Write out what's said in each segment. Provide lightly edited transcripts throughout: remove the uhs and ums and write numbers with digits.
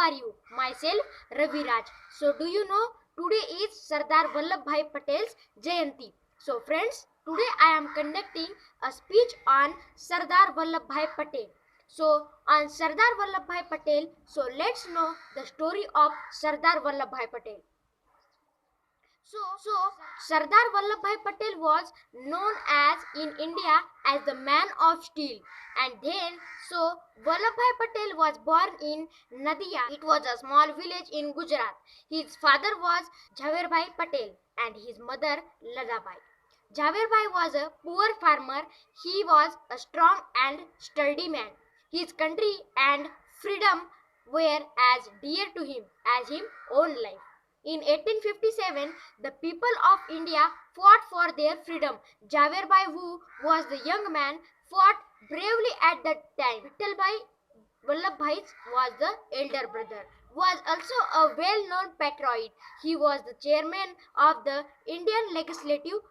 are you? Myself, Ravi Raj. So, do you know today is Sardar Vallabhbhai Patel's Jayanti. So, friends, today I am conducting a speech on Sardar Vallabhbhai Patel. So, on Sardar Vallabhbhai Patel, so let's know the story of Sardar Vallabhbhai Patel. So Sardar Vallabhbhai Patel was known as in India as the man of steel. And then, so Vallabhbhai Patel was born in Nadia. It was a small village in Gujarat. His father was Jhaverbhai Patel and his mother Ladabai. Jhaverbhai was a poor farmer. He was a strong and sturdy man. His country and freedom were as dear to him as his own life. In 1857, the people of India fought for their freedom. Jhaverbhai, who was the young man, fought bravely at that time. Vittalbhai Vallabhbhai was the elder brother. Was also a well-known patriot. He was the chairman of the Indian Legislative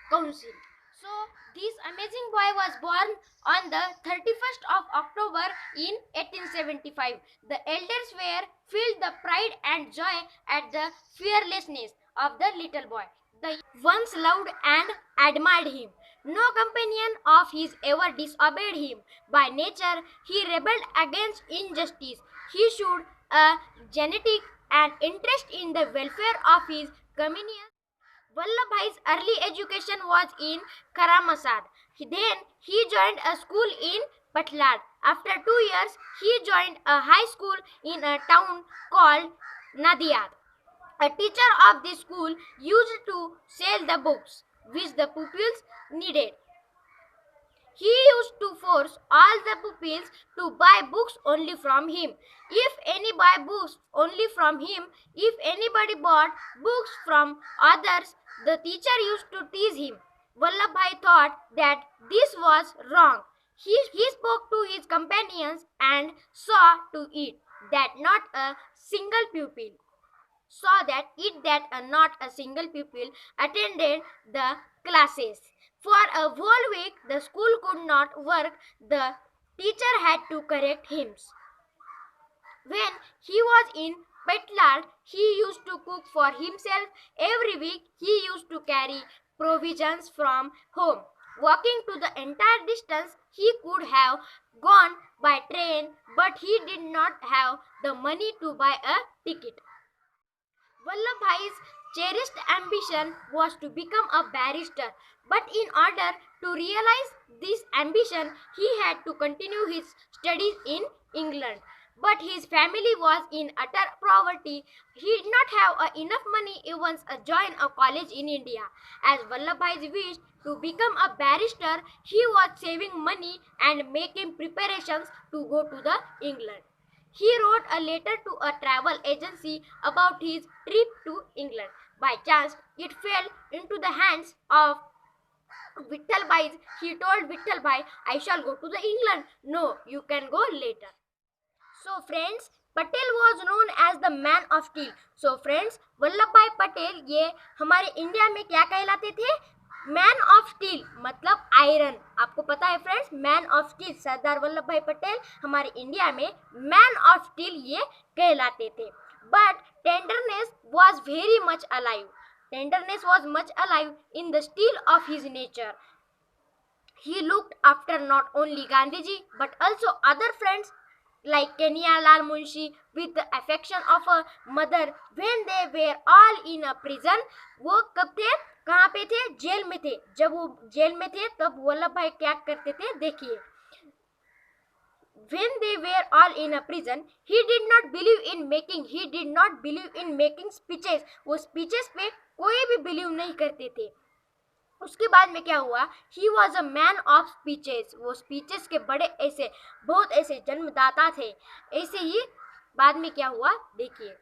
Council. So, this amazing boy was born on the 31st of October in 1875. The elders were filled with pride and joy at the fearlessness of the little boy. They once loved and admired him. No companion of his ever disobeyed him. By nature, he rebelled against injustice. He showed a genetic and interest in the welfare of his community. Vallabhbhai's early education was in Karamasad. Then he joined a school in Patlad. After 2 years, he joined a high school in a town called Nadiad. A teacher of this school used to sell the books which the pupils needed. He used to force all the pupils to buy books only from him. If any buy books only from him, if anybody bought books from others, the teacher used to tease him. Vallabhbhai thought that this was wrong. He spoke to his companions and saw to it that not a single pupil not a single pupil attended the classes. For a whole week, the school could not work. The teacher had to correct him. When he was in Petlad, he used to cook for himself. Every week, he used to carry provisions from home. Walking to the entire distance, he could have gone by train, but he did not have the money to buy a ticket. Vallabhbhai's cherished ambition was to become a barrister, but in order to realize this ambition, he had to continue his studies in England. But his family was in utter poverty. He did not have enough money even to join a college in India. As Vallabhbhai wished to become a barrister, he was saving money and making preparations to go to the England. He wrote a letter to a travel agency about his trip to England. By chance, it fell into the hands of Vittalbhai. He told Vittalbhai, I shall go to the England. No, you can go later. So friends, Patel was known as the man of steel. So friends, Vallabhbhai Patel ये हमारे India में क्या कहलाते थे? Man of steel, मतलब iron. आपको पता है friends, man of steel Sardar Vallabh भाई पटेल हमारे इंडिया में मैन ऑफ स्टील ये कहलाते थे. But tenderness was very much alive. Tenderness was much alive in the steel of his nature. He looked after not only Gandhiji but also other friends like Kenya Lal Munshi with the affection of a mother when they were all in a prison. वो कब थे, कहाँ पे थे? Jail में थे. जब वो जेल में थे तब वल्लभ भाई क्या करते थे, देखिए. When they were all in a prison, he did not believe in making speeches. वो speeches पे कोई भी बिलीव नहीं करते थे. उसके बाद में क्या हुआ? He was a man of speeches. वो स्पीचेस के बड़े ऐसे बहुत ऐसे जन्मदाता थे. ऐसे ही बाद में क्या हुआ, देखिए.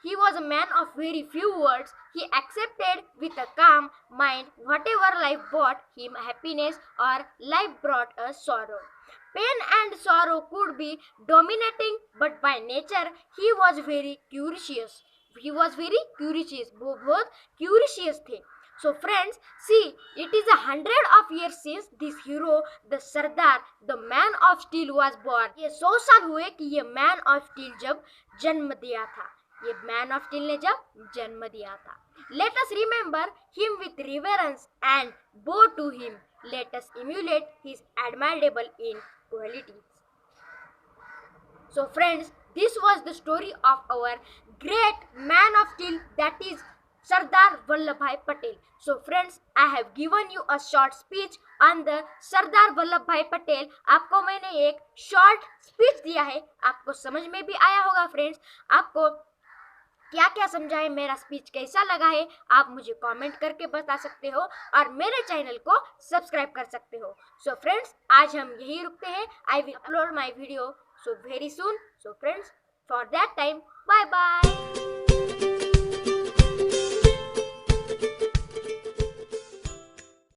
He was a man of very few words. He accepted with a calm mind whatever life brought him happiness or life brought us sorrow. Pain and sorrow could be dominating, but by nature he was very curious. वो बहुत curious थे. So friends, see, it is 100 years since this hero, the Sardar, the man of steel was born. ये 100 साल हुए कि ये man of steel जब जन्म दिया था. ये मैन ऑफ स्टील ने जब जन्म दिया था. Let us remember him with reverence and bow to him. Let us emulate his admirable in qualities. So friends, this was the story of our great man of steel, that is Sardar Vallabhbhai Patel. So friends, I have given you a short speech on the Sardar Vallabhbhai Patel. आपको मैंने एक short speech दिया है. आपको समझ में भी आया होगा फ्रेंड्स. आपको क्या क्या समझा है, मेरा स्पीच कैसा लगा है, आप मुझे कमेंट करके बता सकते हो और मेरे चैनल को सब्सक्राइब कर सकते हो. सो फ्रेंड्स, आज हम यही रुकते हैं. I will upload my video so very soon. So friends, for that time, bye bye.